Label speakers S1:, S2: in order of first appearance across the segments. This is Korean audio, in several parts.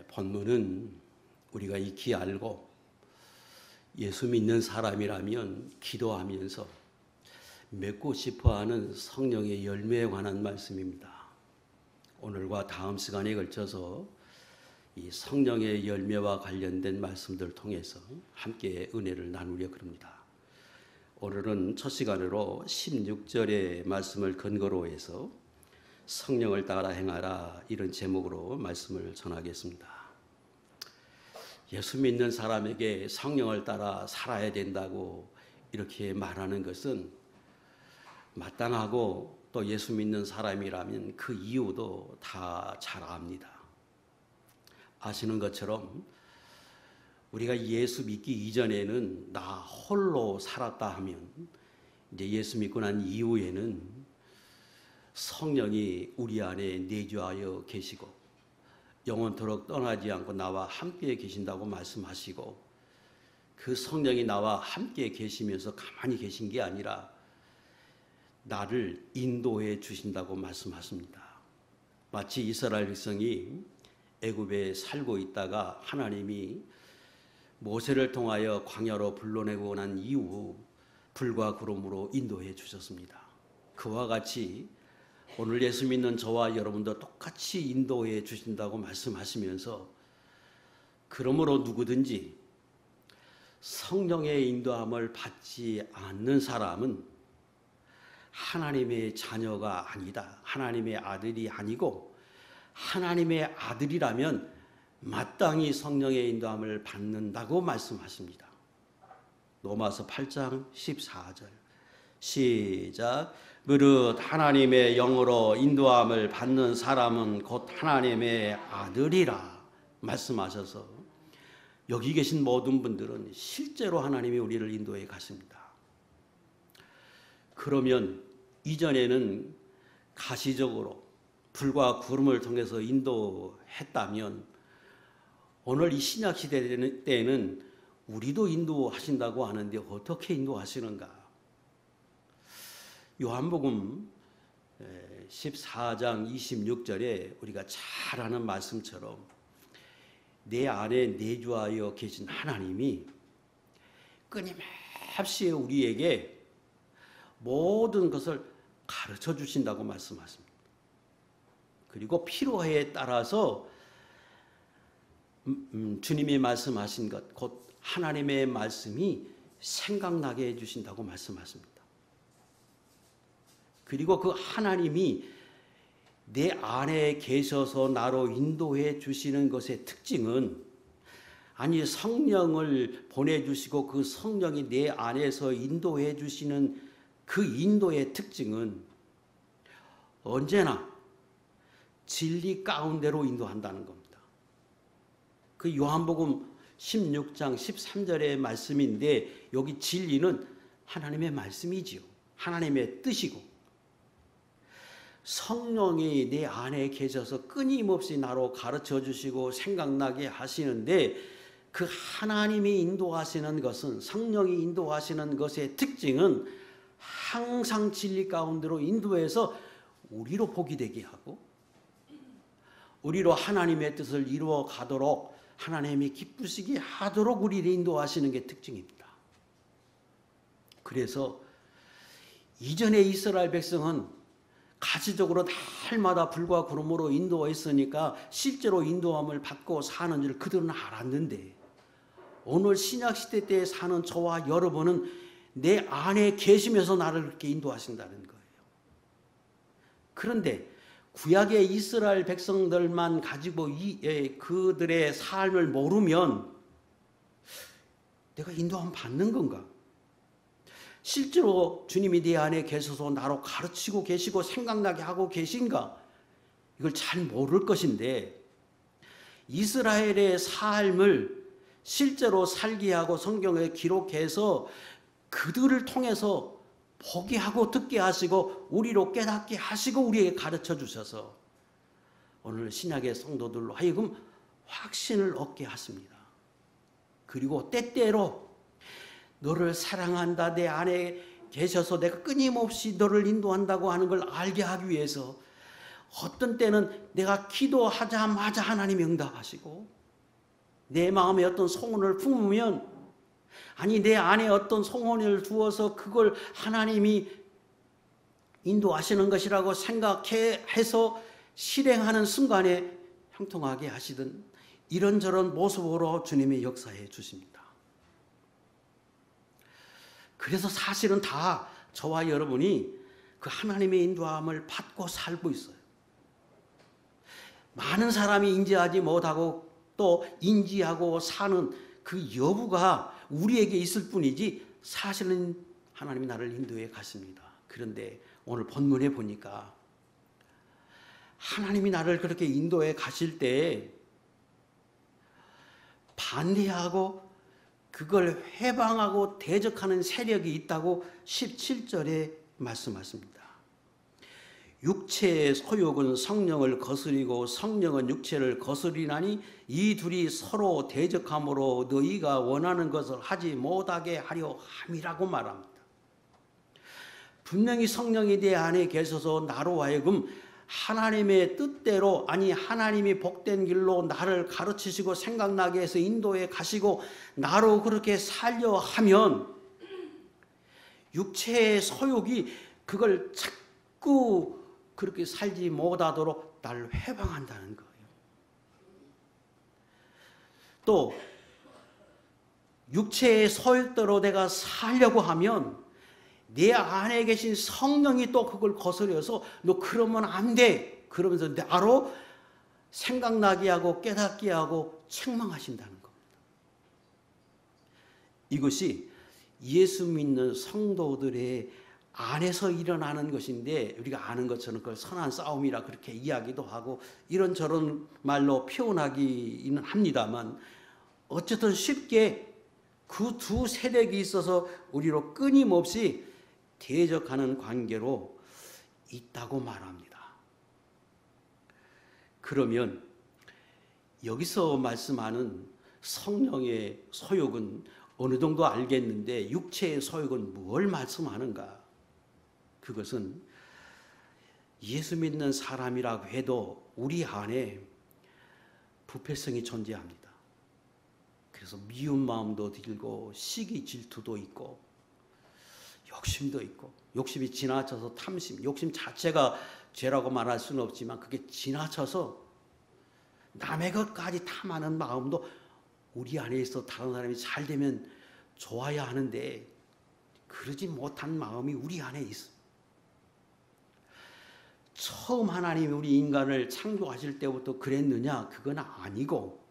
S1: 본문은 우리가 익히 알고 예수 믿는 사람이라면 기도하면서 맺고 싶어하는 성령의 열매에 관한 말씀입니다. 오늘과 다음 시간에 걸쳐서 이 성령의 열매와 관련된 말씀들을 통해서 함께 은혜를 나누려고 합니다. 오늘은 첫 시간으로 16절의 말씀을 근거로 해서 성령을 따라 행하라, 이런 제목으로 말씀을 전하겠습니다. 예수 믿는 사람에게 성령을 따라 살아야 된다고 이렇게 말하는 것은 마땅하고, 또 예수 믿는 사람이라면 그 이유도 다 잘 압니다. 아시는 것처럼 우리가 예수 믿기 이전에는 나 홀로 살았다 하면, 이제 예수 믿고 난 이후에는 성령이 우리 안에 내주하여 계시고 영원토록 떠나지 않고 나와 함께 계신다고 말씀하시고, 그 성령이 나와 함께 계시면서 가만히 계신 게 아니라 나를 인도해 주신다고 말씀하십니다. 마치 이스라엘 백성이 애굽에 살고 있다가 하나님이 모세를 통하여 광야로 불러내고 난 이후 불과 구름으로 인도해 주셨습니다. 그와 같이 오늘 예수 믿는 저와 여러분도 똑같이 인도해 주신다고 말씀하시면서, 그러므로 누구든지 성령의 인도함을 받지 않는 사람은 하나님의 자녀가 아니다, 하나님의 아들이 아니고, 하나님의 아들이라면 마땅히 성령의 인도함을 받는다고 말씀하십니다. 로마서 8장 14절 시작. 무릇 하나님의 영으로 인도함을 받는 사람은 곧 하나님의 아들이라 말씀하셔서, 여기 계신 모든 분들은 실제로 하나님이 우리를 인도해 가십니다. 그러면 이전에는 가시적으로 불과 구름을 통해서 인도했다면, 오늘 이 신약 시대 때는 우리도 인도하신다고 하는데 어떻게 인도하시는가? 요한복음 14장 26절에 우리가 잘 아는 말씀처럼 내 안에 내주하여 계신 하나님이 끊임없이 우리에게 모든 것을 가르쳐 주신다고 말씀하십니다. 그리고 필요에 따라서 주님이 말씀하신 것, 곧 하나님의 말씀이 생각나게 해주신다고 말씀하십니다. 그리고 그 하나님이 내 안에 계셔서 나로 인도해 주시는 것의 특징은, 아니 성령을 보내주시고 그 성령이 내 안에서 인도해 주시는 그 인도의 특징은 언제나 진리 가운데로 인도한다는 겁니다. 그 요한복음 16장 13절의 말씀인데, 여기 진리는 하나님의 말씀이지요. 하나님의 뜻이고, 성령이 내 안에 계셔서 끊임없이 나로 가르쳐 주시고 생각나게 하시는데, 그 하나님이 인도하시는 것은, 성령이 인도하시는 것의 특징은 항상 진리 가운데로 인도해서 우리로 복이 되게 하고, 우리로 하나님의 뜻을 이루어 가도록, 하나님이 기쁘시게 하도록 우리를 인도하시는 게 특징입니다. 그래서 이전에 이스라엘 백성은 가시적으로 날마다 불과 구름으로 인도했으니까 실제로 인도함을 받고 사는 줄 그들은 알았는데, 오늘 신약시대 때 사는 저와 여러분은 내 안에 계시면서 나를 그렇게 인도하신다는 거예요. 그런데 구약의 이스라엘 백성들만 가지고 그들의 삶을 모르면 내가 인도함 받는 건가? 실제로 주님이 내 안에 계셔서 나로 가르치고 계시고 생각나게 하고 계신가? 이걸 잘 모를 것인데, 이스라엘의 삶을 실제로 살게 하고 성경에 기록해서 그들을 통해서 보게 하고 듣게 하시고 우리로 깨닫게 하시고 우리에게 가르쳐 주셔서 오늘 신약의 성도들로 하여금 확신을 얻게 하십니다. 그리고 때때로 너를 사랑한다, 내 안에 계셔서 내가 끊임없이 너를 인도한다고 하는 걸 알게 하기 위해서 어떤 때는 내가 기도하자마자 하나님이 응답하시고, 내 마음에 어떤 소원을 품으면, 아니 내 안에 어떤 소원을 두어서 그걸 하나님이 인도하시는 것이라고 생각해서 실행하는 순간에 형통하게 하시던 이런저런 모습으로 주님이 역사해 주십니다. 그래서 사실은 다 저와 여러분이 그 하나님의 인도함을 받고 살고 있어요. 많은 사람이 인지하지 못하고 또 인지하고 사는 그 여부가 우리에게 있을 뿐이지, 사실은 하나님이 나를 인도해 가십니다. 그런데 오늘 본문에 보니까 하나님이 나를 그렇게 인도해 가실 때 반대하고 그걸 회방하고 대적하는 세력이 있다고 17절에 말씀하십니다. 육체의 소욕은 성령을 거스리고 성령은 육체를 거스리나니 이 둘이 서로 대적함으로 너희가 원하는 것을 하지 못하게 하려 함이라고 말합니다. 분명히 성령이 내 안에 계셔서 나로 하여금 하나님의 뜻대로, 아니 하나님이 복된 길로 나를 가르치시고 생각나게 해서 인도해 가시고 나로 그렇게 살려 하면 육체의 소욕이 그걸 자꾸 그렇게 살지 못하도록 나를 회방한다는 거예요. 또 육체의 소욕대로 내가 살려고 하면 내 안에 계신 성령이 또 그걸 거스려서 너 그러면 안 돼, 그러면서 나로 생각나게 하고 깨닫게 하고 책망하신다는 겁니다. 이것이 예수 믿는 성도들의 안에서 일어나는 것인데, 우리가 아는 것처럼 그걸 선한 싸움이라 그렇게 이야기도 하고 이런저런 말로 표현하기는 합니다만, 어쨌든 쉽게 그 두 세력이 있어서 우리로 끊임없이 대적하는 관계로 있다고 말합니다. 그러면 여기서 말씀하는 성령의 소욕은 어느 정도 알겠는데, 육체의 소욕은 뭘 말씀하는가? 그것은 예수 믿는 사람이라고 해도 우리 안에 부패성이 존재합니다. 그래서 미운 마음도 들고 시기 질투도 있고 욕심도 있고, 욕심이 지나쳐서 탐심, 욕심 자체가 죄라고 말할 수는 없지만 그게 지나쳐서 남의 것까지 탐하는 마음도 우리 안에 있어. 다른 사람이 잘 되면 좋아야 하는데 그러지 못한 마음이 우리 안에 있어. 처음 하나님이 우리 인간을 창조하실 때부터 그랬느냐? 그건 아니고,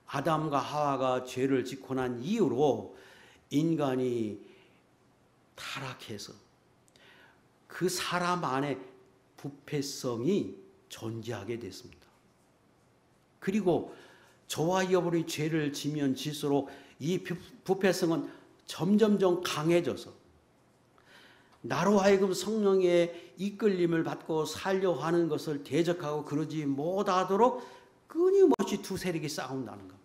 S1: 아담과 하와가 죄를 짓고 난 이후로 인간이 타락해서 그 사람 안에 부패성이 존재하게 됐습니다. 그리고 저와 여러분이 죄를 지면 질수록 이 부패성은 점점점 강해져서 나로 하여금 성령의 이끌림을 받고 살려 하는 것을 대적하고 그러지 못하도록 끊임없이 두 세력이 싸운다는 겁니다.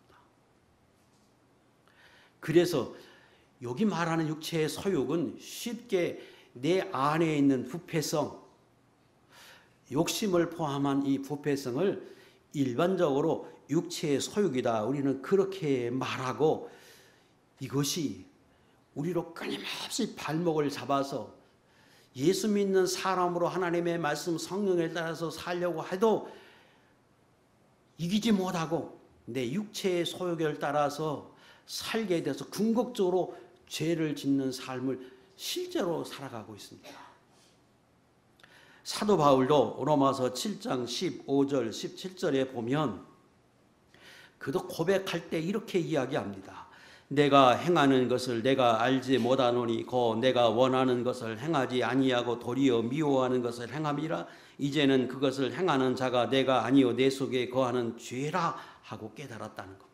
S1: 그래서 여기 말하는 육체의 소욕은 쉽게 내 안에 있는 부패성, 욕심을 포함한 이 부패성을 일반적으로 육체의 소욕이다, 우리는 그렇게 말하고, 이것이 우리로 끊임없이 발목을 잡아서 예수 믿는 사람으로 하나님의 말씀 성령에 따라서 살려고 해도 이기지 못하고 내 육체의 소욕을 따라서 살게 돼서 궁극적으로 죄를 짓는 삶을 실제로 살아가고 있습니다. 사도 바울도 로마서 7장 15절 17절에 보면 그도 고백할 때 이렇게 이야기합니다. 내가 행하는 것을 내가 알지 못하노니 곧 내가 원하는 것을 행하지 아니하고 도리어 미워하는 것을 행함이라. 이제는 그것을 행하는 자가 내가 아니요 내 속에 거하는 죄라 하고 깨달았다는 겁니다.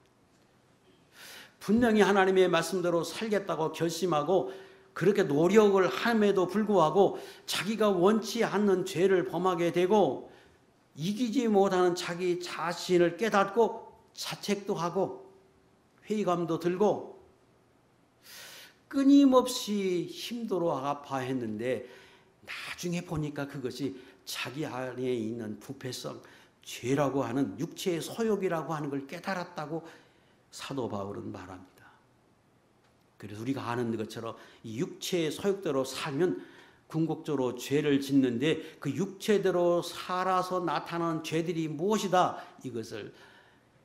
S1: 분명히 하나님의 말씀대로 살겠다고 결심하고 그렇게 노력을 함에도 불구하고 자기가 원치 않는 죄를 범하게 되고 이기지 못하는 자기 자신을 깨닫고 자책도 하고 회의감도 들고 끊임없이 힘들어 아파했는데 나중에 보니까 그것이 자기 안에 있는 부패성, 죄라고 하는 육체의 소욕이라고 하는 걸 깨달았다고 사도 바울은 말합니다. 그래서 우리가 아는 것처럼 이 육체의 소욕대로 살면 궁극적으로 죄를 짓는데 그 육체대로 살아서 나타나는 죄들이 무엇이다? 이것을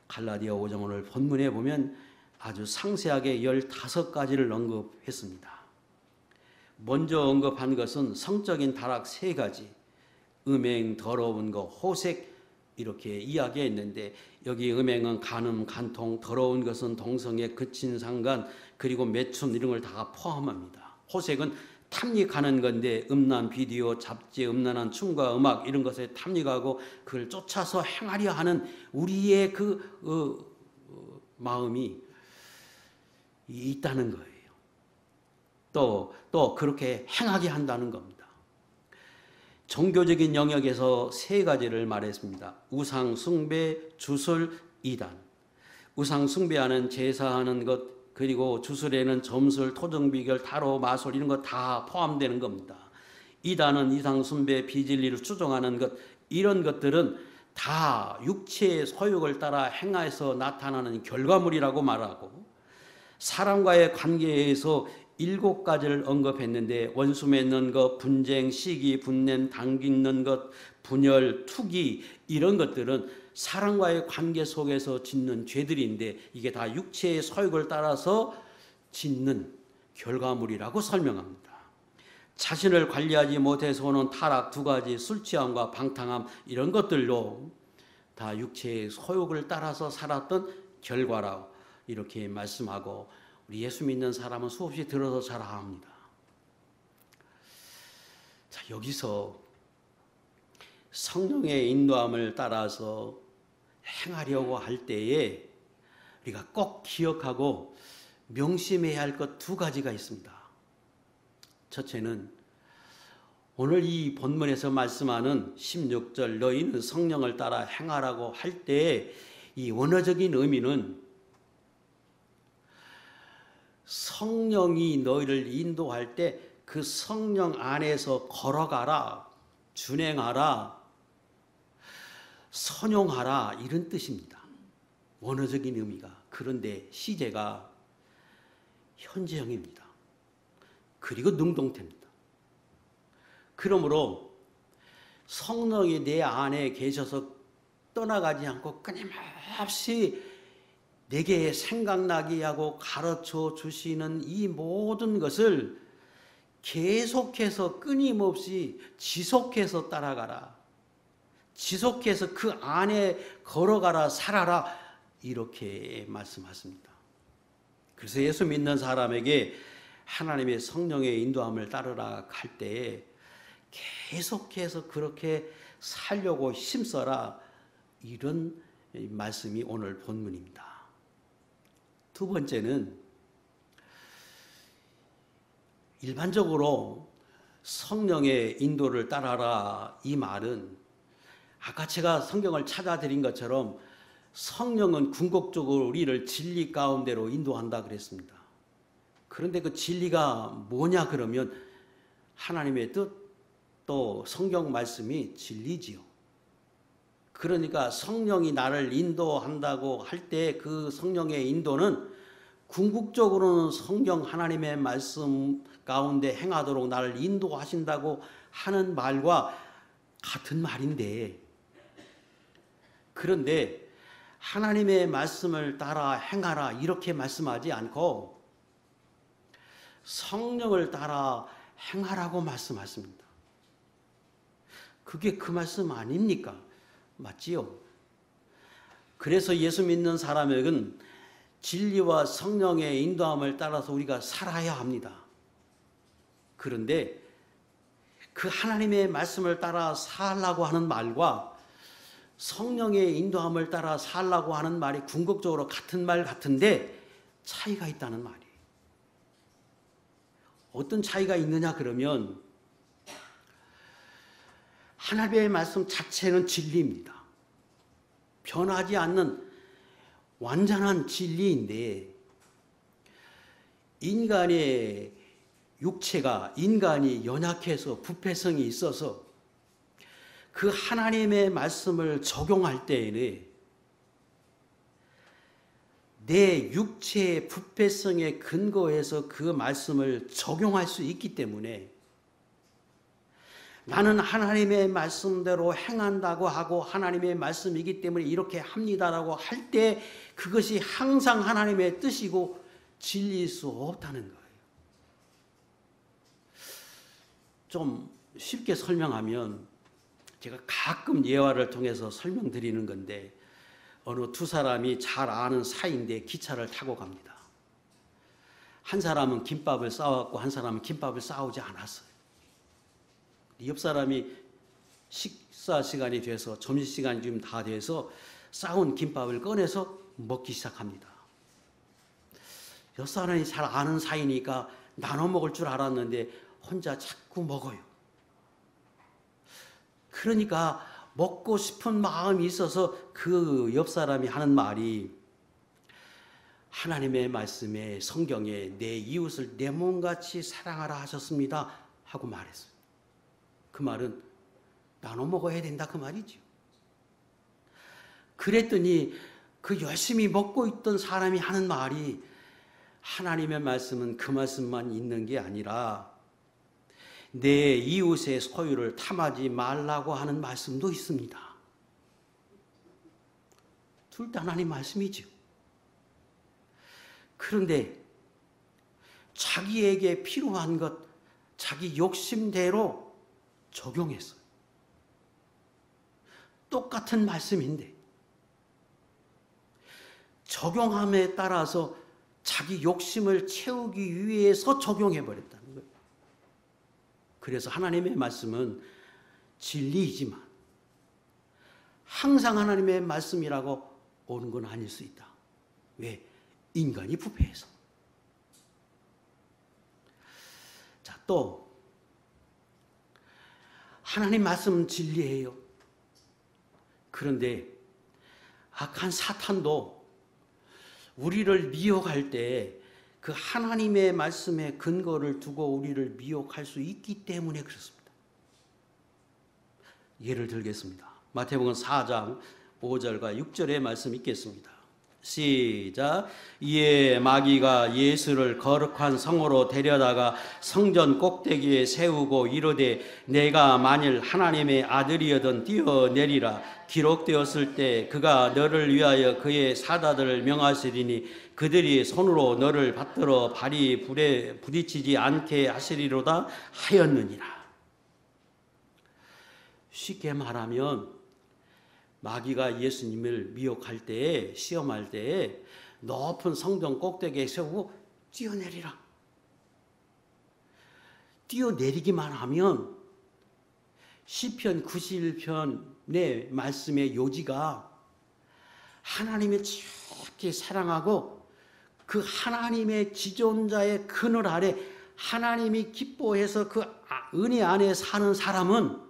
S1: 갈라디아 5장 오늘 본문에 보면 아주 상세하게 15가지를 언급했습니다. 먼저 언급한 것은 성적인 타락 3가지, 음행, 더러운 것, 호색 이렇게 이야기했는데 여기 음행은 간음, 간통, 더러운 것은 동성애, 그친 상간, 그리고 매춘 이런 걸 다 포함합니다. 호색은 탐닉하는 건데 음란 비디오, 잡지, 음란한 춤과 음악 이런 것에 탐닉하고 그걸 쫓아서 행하려 하는 우리의 그 마음이 있다는 거예요. 또 그렇게 행하게 한다는 겁니다. 종교적인 영역에서 3가지를 말했습니다. 우상 숭배, 주술, 이단. 우상 숭배하는 제사하는 것, 그리고 주술에는 점술, 토정비결, 타로, 마술 이런 거 다 포함되는 겁니다. 이단은 이상 숭배, 비진리를 추종하는 것, 이런 것들은 다 육체의 소욕을 따라 행해서 나타나는 결과물이라고 말하고, 사람과의 관계에서 7가지를 언급했는데 원수 맺는 것, 분쟁, 시기, 분냄, 당기는 것, 분열, 투기 이런 것들은 사람과의 관계 속에서 짓는 죄들인데 이게 다 육체의 소욕을 따라서 짓는 결과물이라고 설명합니다. 자신을 관리하지 못해서 오는 타락 2가지, 술 취함과 방탕함 이런 것들도 다 육체의 소욕을 따라서 살았던 결과라고 이렇게 말씀하고, 우리 예수 믿는 사람은 수없이 들어서 잘 압니다. 자, 여기서 성령의 인도함을 따라서 행하려고 할 때에 우리가 꼭 기억하고 명심해야 할 것 2가지가 있습니다. 첫째는 오늘 이 본문에서 말씀하는 16절 너희는 성령을 따라 행하라고 할 때 이 원어적인 의미는 성령이 너희를 인도할 때 그 성령 안에서 걸어가라, 준행하라, 선용하라 이런 뜻입니다. 원어적인 의미가. 그런데 시제가 현재형입니다. 그리고 능동태입니다. 그러므로 성령이 내 안에 계셔서 떠나가지 않고 끊임없이 내게 생각나게 하고 가르쳐 주시는 이 모든 것을 계속해서 끊임없이 지속해서 따라가라. 지속해서 그 안에 걸어가라, 살아라 이렇게 말씀하십니다. 그래서 예수 믿는 사람에게 하나님의 성령의 인도함을 따르라 할 때에 계속해서 그렇게 살려고 힘써라 이런 말씀이 오늘 본문입니다. 2번째는 일반적으로 성령의 인도를 따라라 이 말은 아까 제가 성경을 찾아드린 것처럼 성령은 궁극적으로 우리를 진리 가운데로 인도한다 그랬습니다. 그런데 그 진리가 뭐냐 그러면 하나님의 뜻 또 성경 말씀이 진리지요. 그러니까 성령이 나를 인도한다고 할 때 그 성령의 인도는 궁극적으로는 성경 하나님의 말씀 가운데 행하도록 나를 인도하신다고 하는 말과 같은 말인데, 그런데 하나님의 말씀을 따라 행하라 이렇게 말씀하지 않고 성령을 따라 행하라고 말씀하십니다. 그게 그 말씀 아닙니까? 맞지요? 그래서 예수 믿는 사람에게는 진리와 성령의 인도함을 따라서 우리가 살아야 합니다. 그런데 그 하나님의 말씀을 따라 살라고 하는 말과 성령의 인도함을 따라 살라고 하는 말이 궁극적으로 같은 말 같은데 차이가 있다는 말이에요. 어떤 차이가 있느냐 그러면 하나님의 말씀 자체는 진리입니다. 변하지 않는 완전한 진리인데 인간의 육체가 인간이 연약해서 부패성이 있어서 그 하나님의 말씀을 적용할 때에는 내 육체의 부패성에 근거해서 그 말씀을 적용할 수 있기 때문에 나는 하나님의 말씀대로 행한다고 하고 하나님의 말씀이기 때문에 이렇게 합니다라고 할 때 그것이 항상 하나님의 뜻이고 진리일 수 없다는 거예요. 좀 쉽게 설명하면 제가 가끔 예화를 통해서 설명드리는 건데 어느 두 사람이 잘 아는 사이인데 기차를 타고 갑니다. 한 사람은 김밥을 싸왔고 한 사람은 김밥을 싸오지 않았어요. 옆 사람이 식사 시간이 돼서 점심시간이 좀 다 돼서 싸운 김밥을 꺼내서 먹기 시작합니다. 옆 사람이 잘 아는 사이니까 나눠 먹을 줄 알았는데 혼자 자꾸 먹어요. 그러니까 먹고 싶은 마음이 있어서 그 옆 사람이 하는 말이 하나님의 말씀에 성경에 내 이웃을 내 몸같이 사랑하라 하셨습니다 하고 말했어요. 그 말은 나눠 먹어야 된다 그 말이죠. 그랬더니 그 열심히 먹고 있던 사람이 하는 말이 하나님의 말씀은 그 말씀만 있는 게 아니라 내 이웃의 소유를 탐하지 말라고 하는 말씀도 있습니다. 둘 다 하나님 말씀이죠. 그런데 자기에게 필요한 것, 자기 욕심대로 적용했어요. 똑같은 말씀인데 적용함에 따라서 자기 욕심을 채우기 위해서 적용해버렸다는 거예요. 그래서 하나님의 말씀은 진리이지만 항상 하나님의 말씀이라고 오는 건 아닐 수 있다. 왜? 인간이 부패해서. 자, 또 하나님 말씀은 진리예요. 그런데 악한 사탄도 우리를 미혹할 때 그 하나님의 말씀에 근거를 두고 우리를 미혹할 수 있기 때문에 그렇습니다. 예를 들겠습니다. 마태복음 4장 5절과 6절의 말씀 읽겠습니다. 시작. 이에 마귀가 예수를 거룩한 성으로 데려다가 성전 꼭대기에 세우고 이르되 내가 만일 하나님의 아들이여든 뛰어내리라. 기록되었을 때 그가 너를 위하여 그의 사자들을 명하시리니 그들이 손으로 너를 받들어 발이 불에 부딪히지 않게 하시리로다 하였느니라. 쉽게 말하면 마귀가 예수님을 미혹할 때에 시험할 때에 높은 성전 꼭대기에 세우고 뛰어내리라. 뛰어내리기만 하면 시편 91편의 말씀의 요지가 하나님의 지극히 사랑하고 그 하나님의 지존자의 그늘 아래 하나님이 기뻐해서 그 은혜 안에 사는 사람은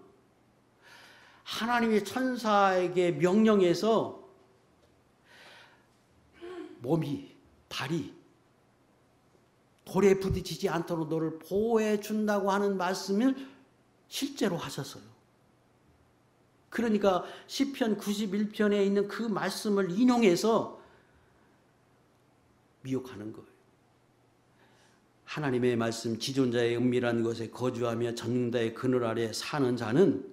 S1: 하나님의 천사에게 명령해서 몸이, 발이 돌에 부딪히지 않도록 너를 보호해 준다고 하는 말씀을 실제로 하셨어요. 그러니까 시편 91편에 있는 그 말씀을 인용해서 미혹하는 거예요. 하나님의 말씀, 지존자의 은밀한 곳에 거주하며 전능자의 그늘 아래 사는 자는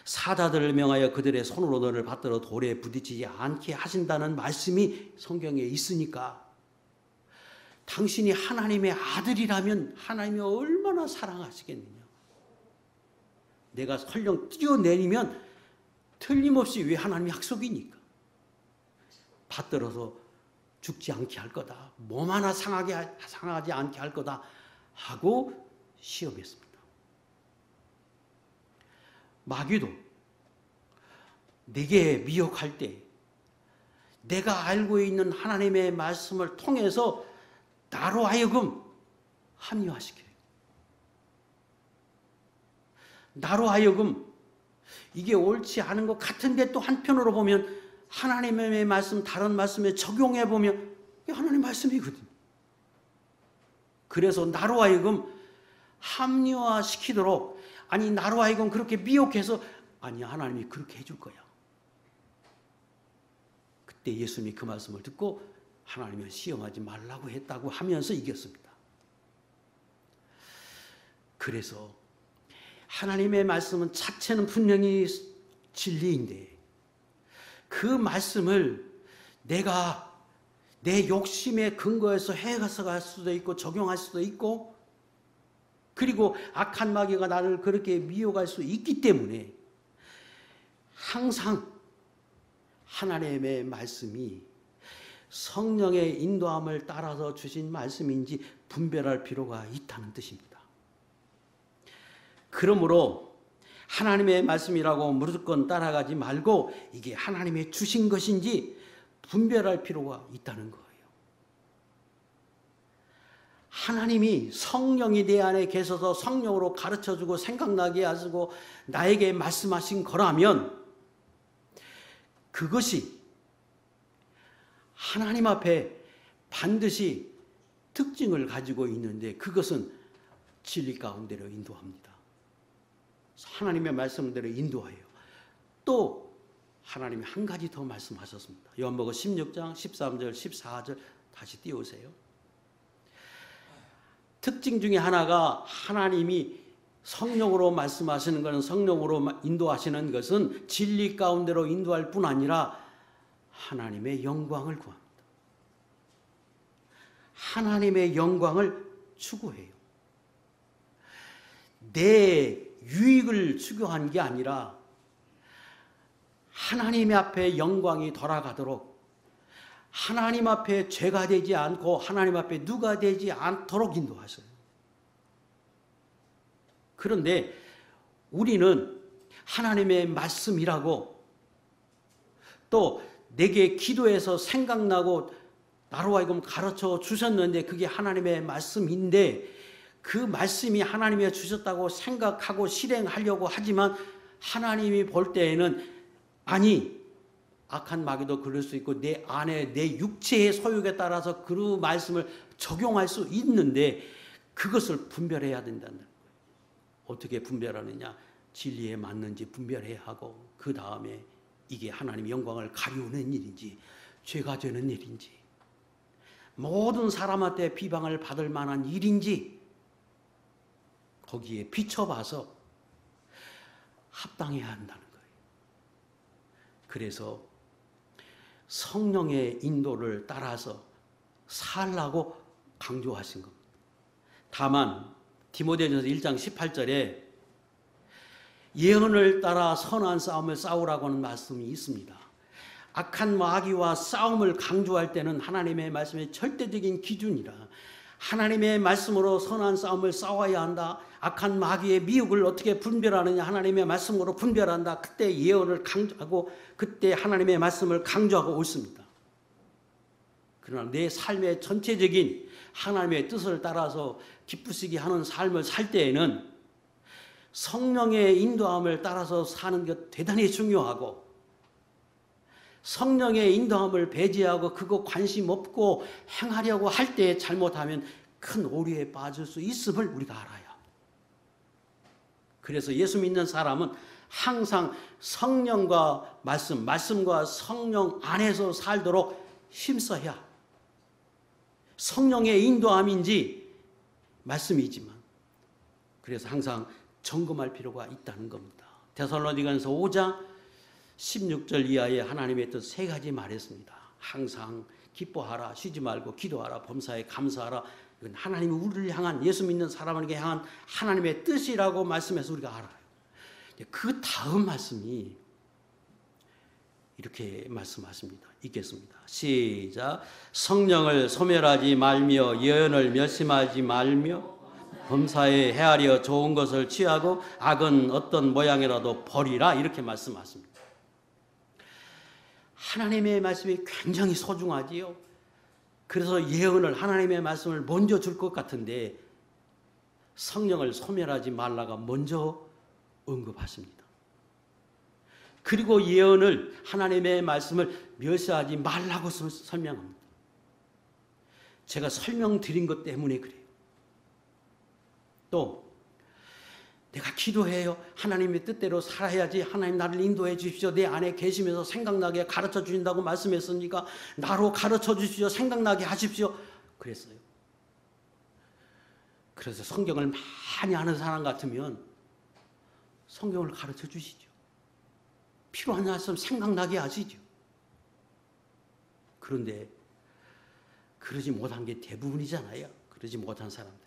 S1: 사자들을 명하여 그들의 손으로 너를 받들어 돌에 부딪히지 않게 하신다는 말씀이 성경에 있으니까 당신이 하나님의 아들이라면 하나님이 얼마나 사랑하시겠느냐. 내가 설령 뛰어내리면 틀림없이 왜 하나님의 약속이니까 받들어서 죽지 않게 할 거다. 몸 하나 상하지 않게 할 거다 하고 시험했습니다. 마귀도 내게 미혹할 때 내가 알고 있는 하나님의 말씀을 통해서 나로 하여금 합리화시켜요. 나로 하여금 이게 옳지 않은 것 같은데 또 한편으로 보면 하나님의 말씀 다른 말씀에 적용해 보면 이게 하나님 말씀이거든요. 그래서 나로 하여금 합리화시키도록, 아니 나로 하여금 그렇게 미혹해서 아니, 하나님이 그렇게 해줄 거야. 그때 예수님이 그 말씀을 듣고 하나님은 시험하지 말라고 했다고 하면서 이겼습니다. 그래서 하나님의 말씀은 자체는 분명히 진리인데 그 말씀을 내가 내 욕심의 근거에서 해석할 수도 있고 적용할 수도 있고 그리고 악한 마귀가 나를 그렇게 미혹할 수 있기 때문에 항상 하나님의 말씀이 성령의 인도함을 따라서 주신 말씀인지 분별할 필요가 있다는 뜻입니다. 그러므로 하나님의 말씀이라고 무조건 따라가지 말고 이게 하나님의 주신 것인지 분별할 필요가 있다는 거예요. 하나님이 성령이 내 안에 계셔서 성령으로 가르쳐주고 생각나게 하시고 나에게 말씀하신 거라면 그것이 하나님 앞에 반드시 특징을 가지고 있는데 그것은 진리 가운데로 인도합니다. 하나님의 말씀대로 인도해요. 또 하나님이 한 가지 더 말씀하셨습니다. 요한복음 16장 13절 14절 다시 띄우세요. 특징 중에 하나가 하나님이 성령으로 말씀하시는 것은 성령으로 인도하시는 것은 진리 가운데로 인도할 뿐 아니라 하나님의 영광을 구합니다. 하나님의 영광을 추구해요. 내 유익을 추구한 게 아니라 하나님 앞에 영광이 돌아가도록 하나님 앞에 죄가 되지 않고 하나님 앞에 누가 되지 않도록 인도하셔요. 그런데 우리는 하나님의 말씀이라고 또 내게 기도해서 생각나고 나로 하여금 가르쳐 주셨는데 그게 하나님의 말씀인데 그 말씀이 하나님이 주셨다고 생각하고 실행하려고 하지만 하나님이 볼 때에는 아니 악한 마귀도 그럴 수 있고 내 안에 내 육체의 소욕에 따라서 그 말씀을 적용할 수 있는데 그것을 분별해야 된다는 거예요. 어떻게 분별하느냐? 진리에 맞는지 분별해야 하고 그 다음에 이게 하나님의 영광을 가리우는 일인지 죄가 되는 일인지 모든 사람한테 비방을 받을 만한 일인지 거기에 비춰봐서 합당해야 한다는 거예요. 그래서 성령의 인도를 따라서 살라고 강조하신 겁니다. 다만 디모데전서 1장 18절에 예언을 따라 선한 싸움을 싸우라고 하는 말씀이 있습니다. 악한 마귀와 싸움을 강조할 때는 하나님의 말씀의 절대적인 기준이라 하나님의 말씀으로 선한 싸움을 싸워야 한다. 악한 마귀의 미혹을 어떻게 분별하느냐 하나님의 말씀으로 분별한다. 그때 예언을 강조하고 그때 하나님의 말씀을 강조하고 옳습니다. 그러나 내 삶의 전체적인 하나님의 뜻을 따라서 기쁘시게 하는 삶을 살 때에는 성령의 인도함을 따라서 사는 것 대단히 중요하고 성령의 인도함을 배제하고 그거 관심 없고 행하려고 할 때 잘못하면 큰 오류에 빠질 수 있음을 우리가 알아요. 그래서 예수 믿는 사람은 항상 성령과 말씀과 성령 안에서 살도록 힘써야 성령의 인도함인지 말씀이지만 그래서 항상 점검할 필요가 있다는 겁니다. 데살로니가서 5장 16절 이하에 하나님의 뜻 세 가지 말했습니다. 항상 기뻐하라, 쉬지 말고 기도하라, 범사에 감사하라. 이건 하나님이 우리를 향한 예수 믿는 사람에게 향한 하나님의 뜻이라고 말씀해서 우리가 알아요. 그 다음 말씀이 이렇게 말씀하십니다. 읽겠습니다. 시작. 성령을 소멸하지 말며 예언을 멸심하지 말며 범사에 헤아려 좋은 것을 취하고 악은 어떤 모양이라도 버리라 이렇게 말씀하십니다. 하나님의 말씀이 굉장히 소중하지요. 그래서 예언을 하나님의 말씀을 먼저 줄 것 같은데 성령을 소멸하지 말라가 먼저 언급하십니다. 그리고 예언을 하나님의 말씀을 멸시하지 말라고 설명합니다. 제가 설명드린 것 때문에 그래요. 또 내가 기도해요. 하나님의 뜻대로 살아야지. 하나님 나를 인도해 주십시오. 내 안에 계시면서 생각나게 가르쳐 주신다고 말씀했으니까 나로 가르쳐 주십시오. 생각나게 하십시오. 그랬어요. 그래서 성경을 많이 아는 사람 같으면 성경을 가르쳐 주시죠. 필요한 말씀 생각나게 하시죠. 그런데 그러지 못한 게 대부분이잖아요. 그러지 못한 사람들.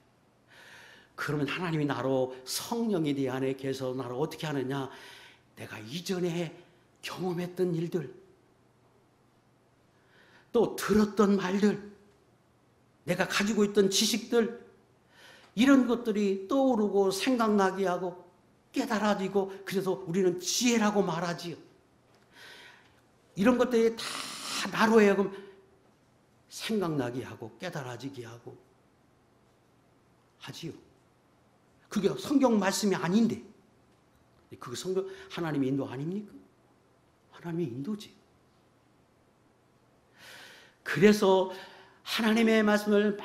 S1: 그러면 하나님이 나로 성령이 내 안에 계셔서 나를 어떻게 하느냐? 내가 이전에 경험했던 일들, 또 들었던 말들, 내가 가지고 있던 지식들, 이런 것들이 떠오르고 생각나게 하고 깨달아지고, 그래서 우리는 지혜라고 말하지요. 이런 것들이 다 나로 하여금 생각나게 하고 깨달아지게 하고 하지요. 그게 성경 말씀이 아닌데, 그게 성경 하나님의 인도 아닙니까? 하나님의 인도지. 그래서 하나님의 말씀을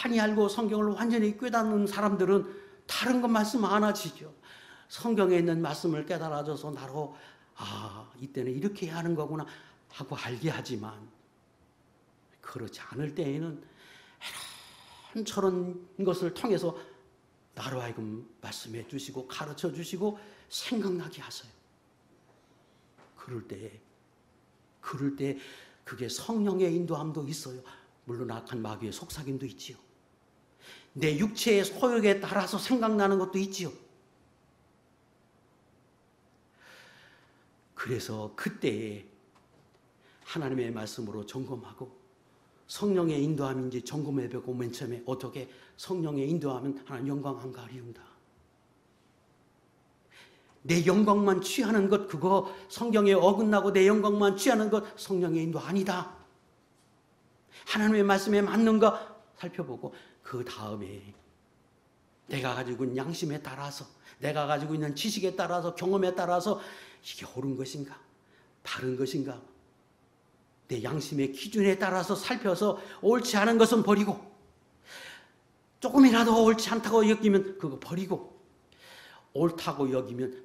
S1: 많이 알고 성경을 완전히 깨닫는 사람들은 다른 것 말씀 안 하시죠. 성경에 있는 말씀을 깨달아져서 나로 이때는 이렇게 해야 하는 거구나 하고 알게 하지만, 그렇지 않을 때에는 이런저런 것을 통해서 나로 하여금 말씀해 주시고 가르쳐 주시고 생각나게 하세요. 그럴 때 그게 성령의 인도함도 있어요. 물론 악한 마귀의 속삭임도 있지요. 내 육체의 소욕에 따라서 생각나는 것도 있지요. 그래서 그때에 하나님의 말씀으로 점검하고 성령의 인도함인지 점검해보고 맨 처음에 어떻게 성령의 인도하면 하나님 영광 안 가리운다. 내 영광만 취하는 것, 그거 성경에 어긋나고 내 영광만 취하는 것 성령의 인도 아니다. 하나님의 말씀에 맞는가 살펴보고 그 다음에 내가 가지고 있는 양심에 따라서, 내가 가지고 있는 지식에 따라서, 경험에 따라서 이게 옳은 것인가 바른 것인가, 내 양심의 기준에 따라서 살펴서 옳지 않은 것은 버리고, 조금이라도 옳지 않다고 여기면 그거 버리고, 옳다고 여기면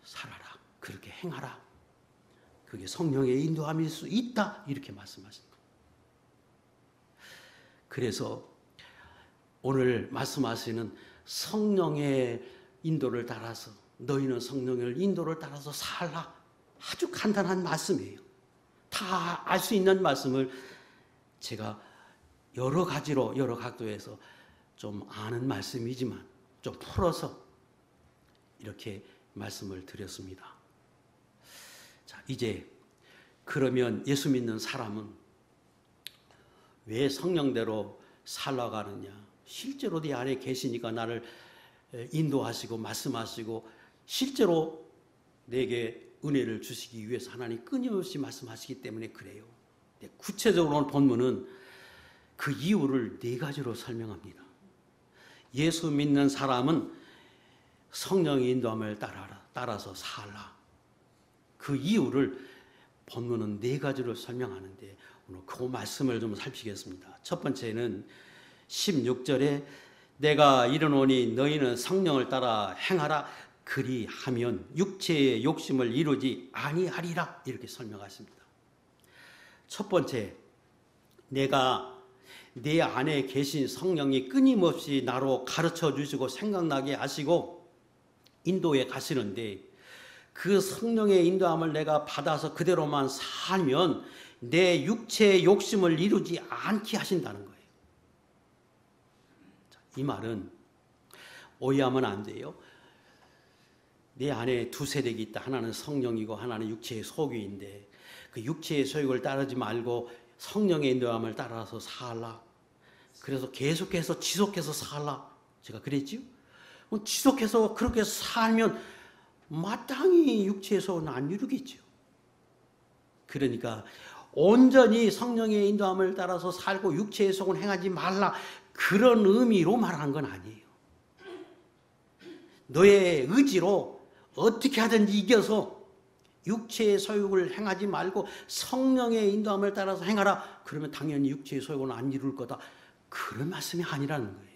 S1: 살아라, 그렇게 행하라. 그게 성령의 인도함일 수 있다, 이렇게 말씀하십니다. 그래서 오늘 말씀하시는 성령의 인도를 따라서, 너희는 성령의 인도를 따라서 살라, 아주 간단한 말씀이에요. 다 알 수 있는 말씀을 제가 여러 가지로, 여러 각도에서 좀 아는 말씀이지만 좀 풀어서 이렇게 말씀을 드렸습니다. 자, 이제 그러면 예수 믿는 사람은 왜 성령대로 살아가느냐? 실제로 네 안에 계시니까 나를 인도하시고 말씀하시고 실제로 내게 은혜를 주시기 위해서 하나님 끊임없이 말씀하시기 때문에 그래요. 구체적으로 본문은 그 이유를 네 가지로 설명합니다. 예수 믿는 사람은 성령의 인도함을 따라서 살라. 그 이유를 본문은 네 가지로 설명하는데 오늘 그 말씀을 좀 살피겠습니다. 첫 번째는 16절에 내가 이르노니 너희는 성령을 따라 행하라. 그리하면 육체의 욕심을 이루지 아니하리라, 이렇게 설명하십니다. 첫 번째, 내가 내 안에 계신 성령이 끊임없이 나로 가르쳐 주시고 생각나게 하시고 인도에 가시는데, 그 성령의 인도함을 내가 받아서 그대로만 살면 내 육체의 욕심을 이루지 않게 하신다는 거예요. 이 말은 오해하면 안 돼요. 내 안에 두 세력이 있다. 하나는 성령이고 하나는 육체의 소유인데, 그 육체의 소유를 따르지 말고 성령의 인도함을 따라서 살라. 그래서 계속해서 지속해서 살라, 제가 그랬지요. 지속해서 그렇게 살면 마땅히 육체의 소유는 안 이루겠죠. 그러니까 온전히 성령의 인도함을 따라서 살고 육체의 소유는 행하지 말라, 그런 의미로 말하는 건 아니에요. 너의 의지로 어떻게 하든지 이겨서 육체의 소욕을 행하지 말고 성령의 인도함을 따라서 행하라. 그러면 당연히 육체의 소욕은 안 이룰 거다, 그런 말씀이 아니라는 거예요.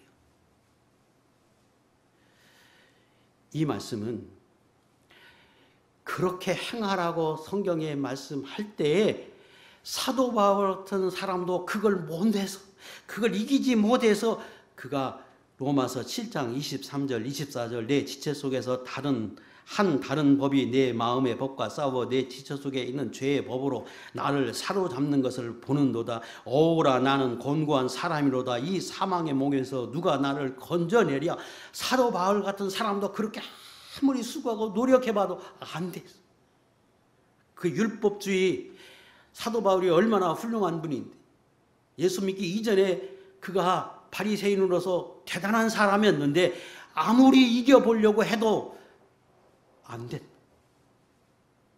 S1: 이 말씀은 그렇게 행하라고 성경에 말씀할 때에 사도 바울 같은 사람도 그걸 못해서, 그걸 이기지 못해서 그가 로마서 7장 23절 24절 내 지체 속에서 다른 법이 내 마음의 법과 싸워 내 지체 속에 있는 죄의 법으로 나를 사로잡는 것을 보는도다. 오라 나는 곤고한 사람이로다. 이 사망의 목에서 누가 나를 건져내랴. 사도 바울 같은 사람도 그렇게 아무리 수고하고 노력해봐도 안 돼. 그 율법주의 사도 바울이 얼마나 훌륭한 분인데, 예수 믿기 이전에 그가 바리새인으로서 대단한 사람이었는데 아무리 이겨보려고 해도 안 됐다.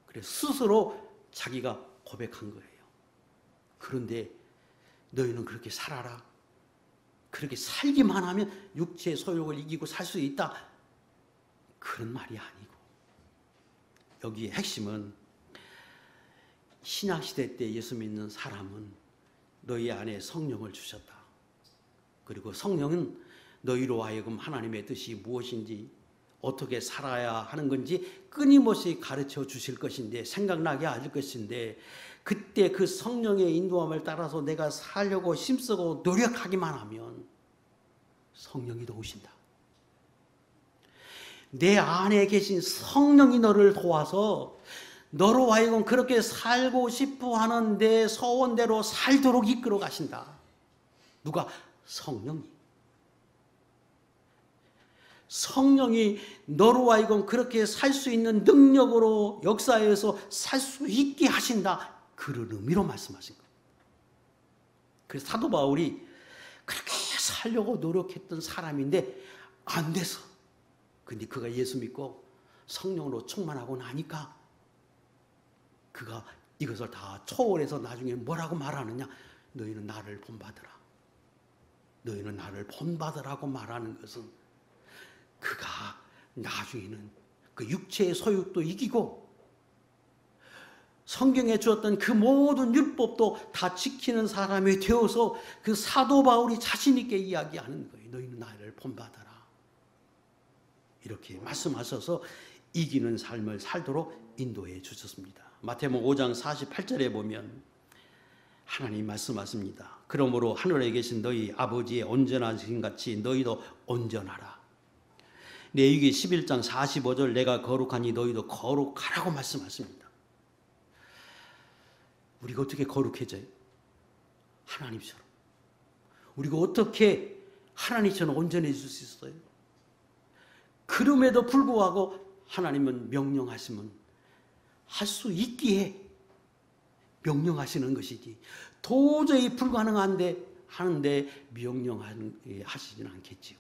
S1: 그래서 스스로 자기가 고백한 거예요. 그런데 너희는 그렇게 살아라. 그렇게 살기만 하면 육체의 소욕을 이기고 살 수 있다. 그런 말이 아니고, 여기의 핵심은 신약시대 때 예수 믿는 사람은 너희 안에 성령을 주셨다. 그리고 성령은 너희로 하여금 하나님의 뜻이 무엇인지, 어떻게 살아야 하는 건지 끊임없이 가르쳐 주실 것인데, 생각나게 하실 것인데, 그때 그 성령의 인도함을 따라서 내가 살려고 힘쓰고 노력하기만 하면 성령이 도우신다. 내 안에 계신 성령이 너를 도와서 너로 하여금 그렇게 살고 싶어 하는 내 소원대로 살도록 이끌어 가신다. 누가? 성령이 너로 하여금 그렇게 살 수 있는 능력으로 역사에서 살 수 있게 하신다. 그런 의미로 말씀하신 거예요. 그래서 사도 바울이 그렇게 살려고 노력했던 사람인데 안 돼서, 근데 그가 예수 믿고 성령으로 충만하고 나니까 그가 이것을 다 초월해서 나중에 뭐라고 말하느냐? 너희는 나를 본받으라. 너희는 나를 본받으라고 말하는 것은 그가 나중에는 그 육체의 소욕도 이기고 성경에 주었던 그 모든 율법도 다 지키는 사람이 되어서 그 사도 바울이 자신 있게 이야기하는 거예요. 너희는 나를 본받아라. 이렇게 말씀하셔서 이기는 삶을 살도록 인도해 주셨습니다. 마태복음 5장 48절에 보면 하나님 말씀하십니다. 그러므로 하늘에 계신 너희 아버지의 온전하신 같이 너희도 온전하라. 레위기 11장 45절 내가 거룩하니 너희도 거룩하라고 말씀하십니다. 우리가 어떻게 거룩해져요? 하나님처럼. 우리가 어떻게 하나님처럼 온전해질 수 있어요? 그럼에도 불구하고 하나님은 명령하시면 할 수 있기에 명령하시는 것이지, 도저히 불가능한데 하는데 명령하시지는 않겠지요.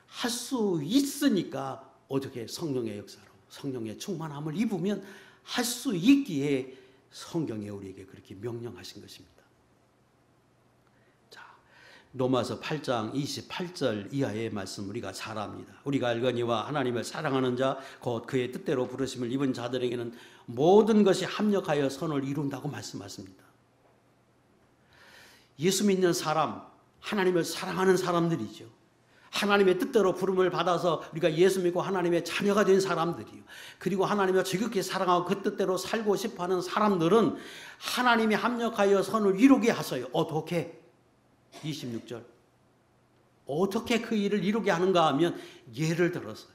S1: 할 수 있으니까 어떻게 성령의 역사로 성령의 충만함을 입으면 할 수 있기에 성경에 우리에게 그렇게 명령하신 것입니다. 자, 로마서 8장 28절 이하의 말씀 우리가 잘 압니다. 우리가 알거니와 하나님을 사랑하는 자 곧 그의 뜻대로 부르심을 입은 자들에게는 모든 것이 합력하여 선을 이룬다고 말씀하십니다. 예수 믿는 사람, 하나님을 사랑하는 사람들이죠. 하나님의 뜻대로 부름을 받아서 우리가 예수 믿고 하나님의 자녀가 된 사람들이요. 그리고 하나님을 지극히 사랑하고 그 뜻대로 살고 싶어하는 사람들은 하나님이 합력하여 선을 이루게 하세요. 어떻게? 26절. 어떻게 그 일을 이루게 하는가 하면, 예를 들어서요,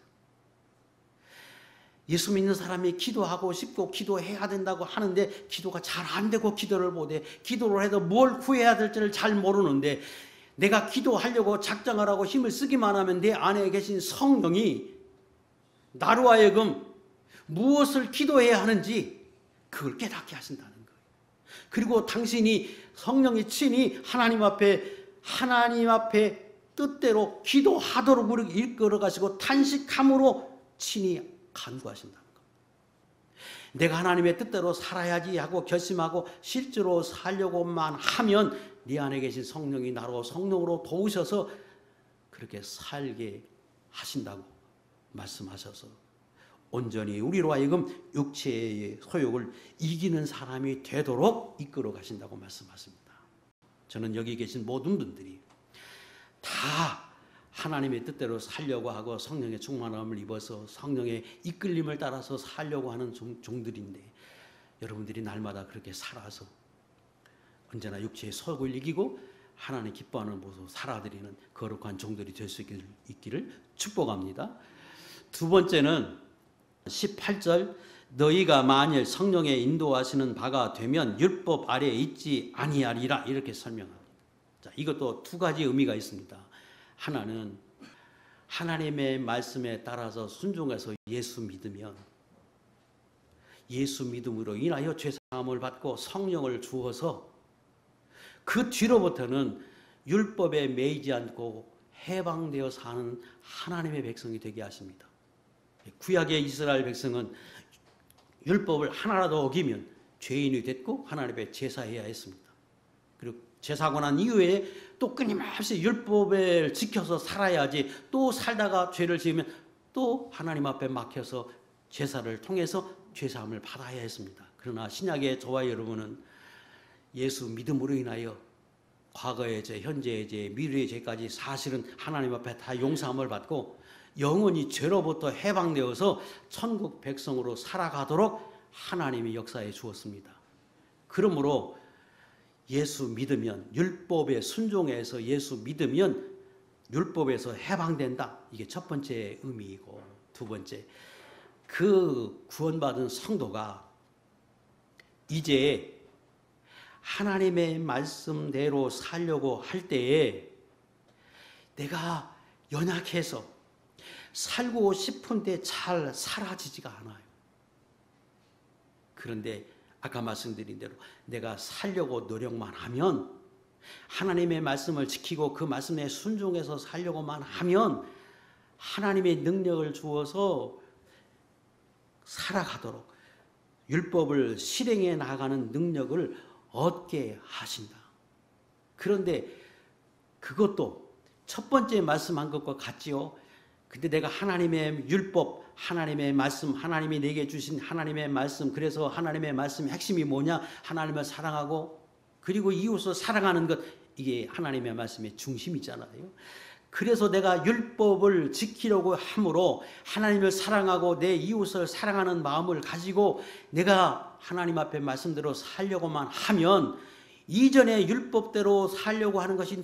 S1: 예수 믿는 사람이 기도하고 싶고 기도해야 된다고 하는데 기도가 잘 안 되고 기도를 못해. 기도를 해도 뭘 구해야 될지를 잘 모르는데 내가 기도하려고 작정을 하고 힘을 쓰기만 하면 내 안에 계신 성령이 나로 하여금 무엇을 기도해야 하는지 그걸 깨닫게 하신다는 거예요. 그리고 당신이 성령이 친히 하나님 앞에 뜻대로 기도하도록 이끌어 가시고 탄식함으로 친히 간구하신다는 겁니다. 내가 하나님의 뜻대로 살아야지 하고 결심하고 실제로 살려고만 하면 네 안에 계신 성령이 나로 성령으로 도우셔서 그렇게 살게 하신다고 말씀하셔서 온전히 우리로 하여금 육체의 소욕을 이기는 사람이 되도록 이끌어 가신다고 말씀하십니다. 저는 여기 계신 모든 분들이 다 하나님의 뜻대로 살려고 하고 성령의 충만함을 입어서 성령의 이끌림을 따라서 살려고 하는 종들인데, 여러분들이 날마다 그렇게 살아서 언제나 육체의 속을 이기고 하나님 기뻐하는 모습으로 살아드리는 거룩한 종들이 될 수 있기를 축복합니다. 두 번째는 18절, 너희가 만일 성령의 인도하시는 바가 되면 율법 아래에 있지 아니하리라, 이렇게 설명합니다. 자, 이것도 두 가지 의미가 있습니다. 하나는 하나님의 말씀에 따라서 순종해서 예수 믿으면, 예수 믿음으로 인하여 죄사함을 받고 성령을 주어서 그 뒤로부터는 율법에 매이지 않고 해방되어 사는 하나님의 백성이 되게 하십니다. 구약의 이스라엘 백성은 율법을 하나라도 어기면 죄인이 됐고 하나님의 제사해야 했습니다. 그리고 제사하고 난 이후에 또 끊임없이 율법을 지켜서 살아야지, 또 살다가 죄를 지으면 또 하나님 앞에 막혀서 제사를 통해서 죄사함을 받아야 했습니다. 그러나 신약의 저와 여러분은 예수 믿음으로 인하여 과거의 죄, 현재의 죄, 미래의 죄까지 사실은 하나님 앞에 다 용서함을 받고 영원히 죄로부터 해방되어서 천국 백성으로 살아가도록 하나님이 역사해 주었습니다. 그러므로 예수 믿으면, 율법에 순종해서 예수 믿으면 율법에서 해방된다. 이게 첫 번째 의미이고, 두 번째, 그 구원받은 성도가 이제 하나님의 말씀대로 살려고 할 때에 내가 연약해서 살고 싶은데 잘 사라지지가 않아요. 그런데 아까 말씀드린 대로 내가 살려고 노력만 하면, 하나님의 말씀을 지키고 그 말씀에 순종해서 살려고만 하면 하나님의 능력을 주어서 살아가도록 율법을 실행해 나가는 능력을 얻게 하신다. 그런데 그것도 첫 번째 말씀한 것과 같지요. 근데 내가 하나님의 율법, 하나님의 말씀, 하나님이 내게 주신 하나님의 말씀, 그래서 하나님의 말씀의 핵심이 뭐냐? 하나님을 사랑하고 그리고 이웃을 사랑하는 것, 이게 하나님의 말씀의 중심이잖아요. 그래서 내가 율법을 지키려고 함으로 하나님을 사랑하고 내 이웃을 사랑하는 마음을 가지고 내가 하나님 앞에 말씀대로 살려고만 하면, 이전에 율법대로 살려고 하는 것이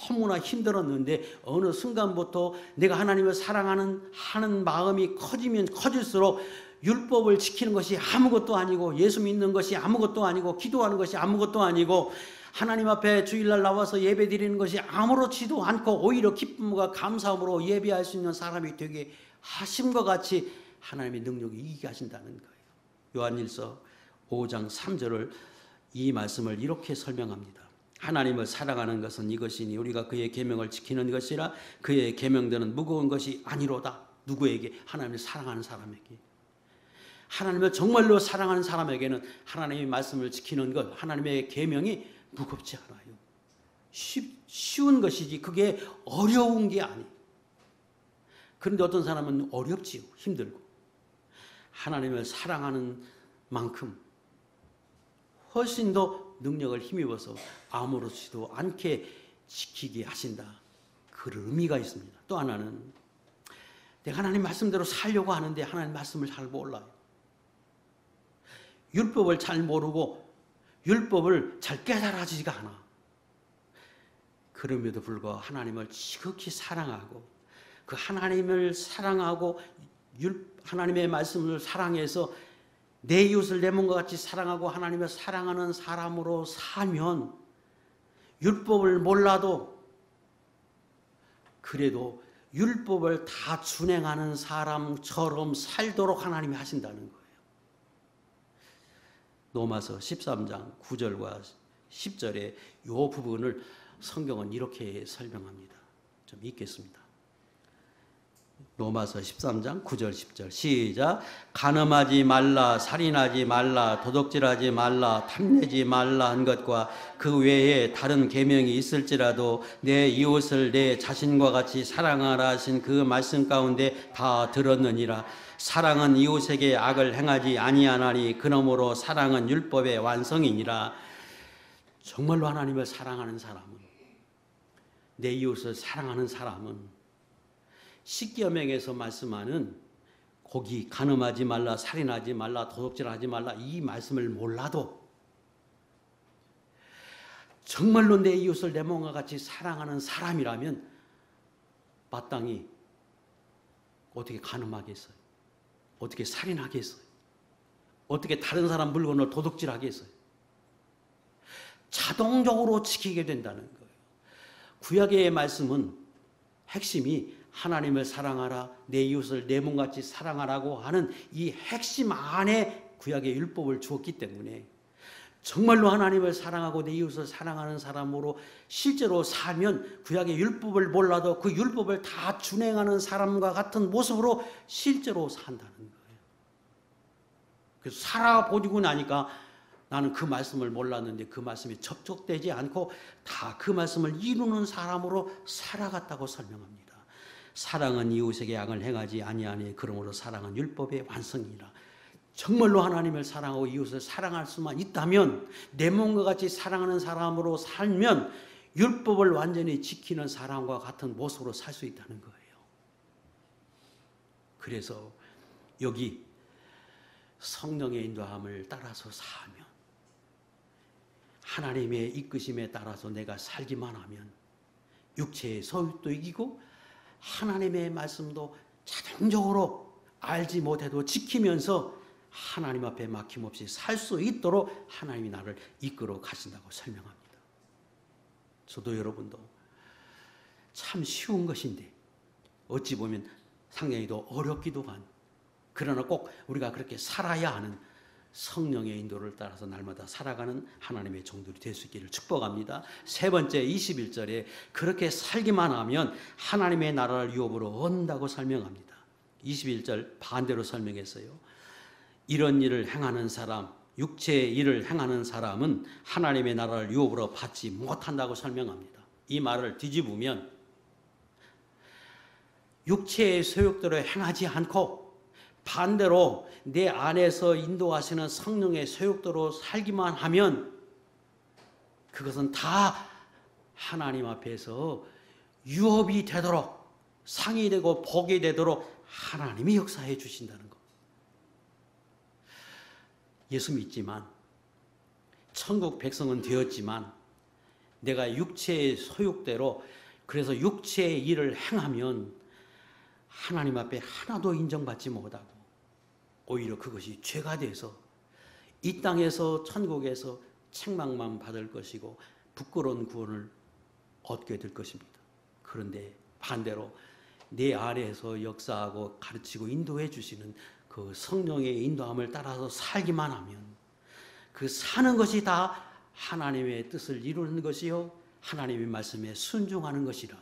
S1: 너무나 힘들었는데 어느 순간부터 내가 하나님을 사랑하는 마음이 커지면 커질수록 율법을 지키는 것이 아무것도 아니고, 예수 믿는 것이 아무것도 아니고, 기도하는 것이 아무것도 아니고, 하나님 앞에 주일날 나와서 예배 드리는 것이 아무렇지도 않고 오히려 기쁨과 감사함으로 예배할 수 있는 사람이 되게 하심과 같이 하나님의 능력이 이기게 하신다는 거예요. 요한일서 5장 3절을 이 말씀을 이렇게 설명합니다. 하나님을 사랑하는 것은 이것이니 우리가 그의 계명을 지키는 것이라. 그의 계명들은 무거운 것이 아니로다. 누구에게? 하나님을 사랑하는 사람에게. 하나님을 정말로 사랑하는 사람에게는 하나님의 말씀을 지키는 것, 하나님의 계명이 무겁지 않아요. 쉬운 것이지 그게 어려운 게 아니에요. 그런데 어떤 사람은 어렵지요. 힘들고. 하나님을 사랑하는 만큼 훨씬 더 능력을 힘입어서 아무렇지도 않게 지키게 하신다. 그런 의미가 있습니다. 또 하나는 내가 하나님 말씀대로 살려고 하는데 하나님 말씀을 잘 몰라요. 율법을 잘 모르고 율법을 잘 깨달아지지가 않아. 그럼에도 불구하고 하나님을 지극히 사랑하고 그 하나님을 사랑하고 하나님의 말씀을 사랑해서 내 이웃을 내 몸과 같이 사랑하고 하나님을 사랑하는 사람으로 살면, 율법을 몰라도 그래도 율법을 다 준행하는 사람처럼 살도록 하나님이 하신다는 거예요. 로마서 13장 9절과 10절의 이 부분을 성경은 이렇게 설명합니다. 좀 읽겠습니다. 로마서 13장 9절 10절 시작. 간음하지 말라, 살인하지 말라, 도둑질하지 말라, 탐내지 말라 한 것과 그 외에 다른 계명이 있을지라도 내 이웃을 내 자신과 같이 사랑하라 하신 그 말씀 가운데 다 들었느니라. 사랑은 이웃에게 악을 행하지 아니하나니 그러므로 사랑은 율법의 완성이니라. 정말로 하나님을 사랑하는 사람은, 내 이웃을 사랑하는 사람은 십계명에서 말씀하는 고기 간음하지 말라, 살인하지 말라, 도둑질하지 말라 이 말씀을 몰라도 정말로 내 이웃을 내 몸과 같이 사랑하는 사람이라면 마땅히 어떻게 간음하겠어요? 어떻게 살인하겠어요? 어떻게 다른 사람 물건을 도둑질하겠어요? 자동적으로 지키게 된다는 거예요. 구약의 말씀은 핵심이 하나님을 사랑하라, 내 이웃을 내 몸같이 사랑하라고 하는 이 핵심 안에 구약의 율법을 주었기 때문에 정말로 하나님을 사랑하고 내 이웃을 사랑하는 사람으로 실제로 살면 구약의 율법을 몰라도 그 율법을 다 준행하는 사람과 같은 모습으로 실제로 산다는 거예요. 그래서 살아보고 나니까 나는 그 말씀을 몰랐는데 그 말씀이 접촉되지 않고 다 그 말씀을 이루는 사람으로 살아갔다고 설명합니다. 사랑은 이웃에게 악을 행하지 아니하니 그러므로 사랑은 율법의 완성이라. 정말로 하나님을 사랑하고 이웃을 사랑할 수만 있다면 내 몸과 같이 사랑하는 사람으로 살면 율법을 완전히 지키는 사람과 같은 모습으로 살 수 있다는 거예요. 그래서 여기 성령의 인도함을 따라서 사면 하나님의 이끄심에 따라서 내가 살기만 하면 육체의 소유도 이기고 하나님의 말씀도 자동적으로 알지 못해도 지키면서 하나님 앞에 막힘없이 살 수 있도록 하나님이 나를 이끌어 가신다고 설명합니다. 저도 여러분도 참 쉬운 것인데 어찌 보면 상당히 더 어렵기도 한, 그러나 꼭 우리가 그렇게 살아야 하는 성령의 인도를 따라서 날마다 살아가는 하나님의 종들이 될 수 있기를 축복합니다. 세 번째 21절에 그렇게 살기만 하면 하나님의 나라를 유업으로 얻는다고 설명합니다. 21절 반대로 설명했어요. 이런 일을 행하는 사람, 육체의 일을 행하는 사람은 하나님의 나라를 유업으로 받지 못한다고 설명합니다. 이 말을 뒤집으면 육체의 소욕대로 행하지 않고 반대로 내 안에서 인도하시는 성령의 소욕대로 살기만 하면 그것은 다 하나님 앞에서 유업이 되도록, 상이 되고 복이 되도록 하나님이 역사해 주신다는 것. 예수 믿지만 천국 백성은 되었지만 내가 육체의 소욕대로, 그래서 육체의 일을 행하면 하나님 앞에 하나도 인정받지 못하고 오히려 그것이 죄가 돼서 이 땅에서 천국에서 책망만 받을 것이고 부끄러운 구원을 얻게 될 것입니다. 그런데 반대로 내 안에서 역사하고 가르치고 인도해 주시는 그 성령의 인도함을 따라서 살기만 하면 그 사는 것이 다 하나님의 뜻을 이루는 것이요 하나님의 말씀에 순종하는 것이라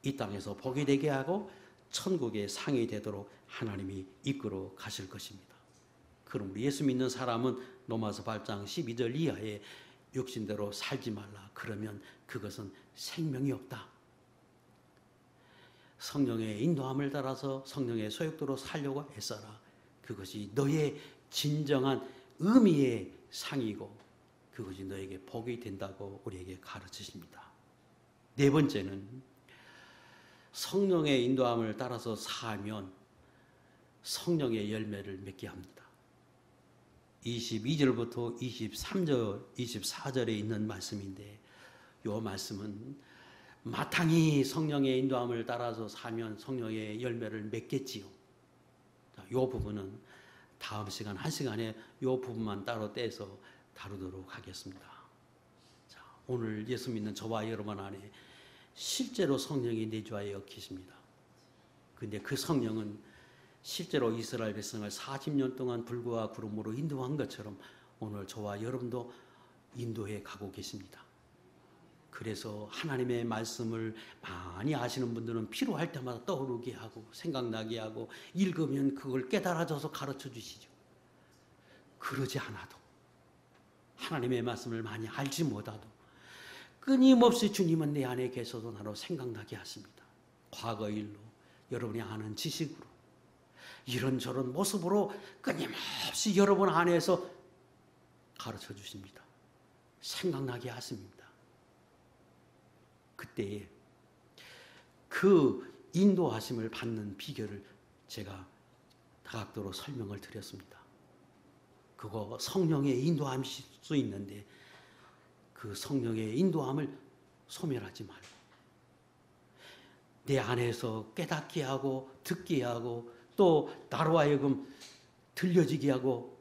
S1: 이 땅에서 복이 되게 하고 천국의 상이 되도록 하나님이 이끌어 가실 것입니다. 그럼 우리 예수 믿는 사람은 로마서 8장 12절 이하에 육신대로 살지 말라. 그러면 그것은 생명이 없다. 성령의 인도함을 따라서 성령의 소욕대로 살려고 애써라. 그것이 너의 진정한 의미의 상이고 그것이 너에게 복이 된다고 우리에게 가르치십니다. 네 번째는 성령의 인도함을 따라서 살면 성령의 열매를 맺게 합니다. 22절부터 24절에 있는 말씀인데 이 말씀은 마땅히 성령의 인도함을 따라서 살면 성령의 열매를 맺겠지요. 이 부분은 다음 시간 한 시간에 이 부분만 따로 떼서 다루도록 하겠습니다. 자, 오늘 예수 믿는 저와 여러분 안에 실제로 성령이 내주하여 계십니다. 그런데 그 성령은 실제로 이스라엘 백성을 40년 동안 불과 구름으로 인도한 것처럼 오늘 저와 여러분도 인도해 가고 계십니다. 그래서 하나님의 말씀을 많이 아시는 분들은 필요할 때마다 떠오르게 하고 생각나게 하고 읽으면 그걸 깨달아져서 가르쳐 주시죠. 그러지 않아도 하나님의 말씀을 많이 알지 못하도 끊임없이 주님은 내 안에 계셔도 나로 생각나게 하십니다. 과거 일로, 여러분이 아는 지식으로, 이런저런 모습으로 끊임없이 여러분 안에서 가르쳐 주십니다. 생각나게 하십니다. 그때에 그 인도하심을 받는 비결을 제가 다각도로 설명을 드렸습니다. 그거 성령의 인도함일 수 있는데 그 성령의 인도함을 소멸하지 말고 내 안에서 깨닫게 하고 듣게 하고 또 나로 하여금 들려지게 하고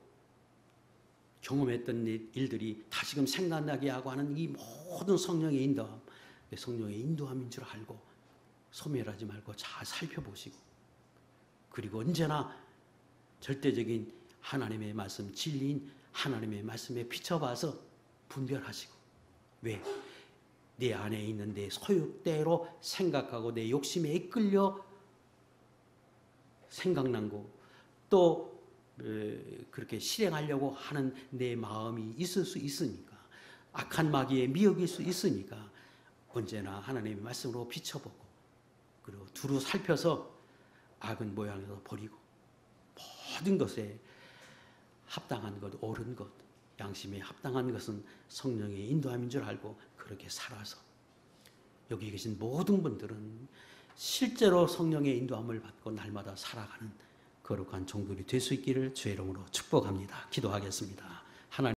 S1: 경험했던 일들이 다시금 생각나게 하고 하는 이 모든 성령의 인도함, 성령의 인도함인 줄 알고 소멸하지 말고 잘 살펴보시고 그리고 언제나 절대적인 하나님의 말씀, 진리인 하나님의 말씀에 비춰봐서 분별하시고 왜? 내 안에 있는 내 소욕대로 생각하고 내 욕심에 이끌려 생각난 거 또 그렇게 실행하려고 하는 내 마음이 있을 수 있으니까 악한 마귀의 미혹일 수 있으니까 언제나 하나님의 말씀으로 비춰보고 그리고 두루 살펴서 악은 모양에서 버리고 모든 것에 합당한 것, 옳은 것, 양심에 합당한 것은 성령의 인도함인 줄 알고 그렇게 살아서 여기 계신 모든 분들은 실제로 성령의 인도함을 받고 날마다 살아가는 거룩한 종들이 될 수 있기를 주의 이름으로 축복합니다. 기도하겠습니다. 하나님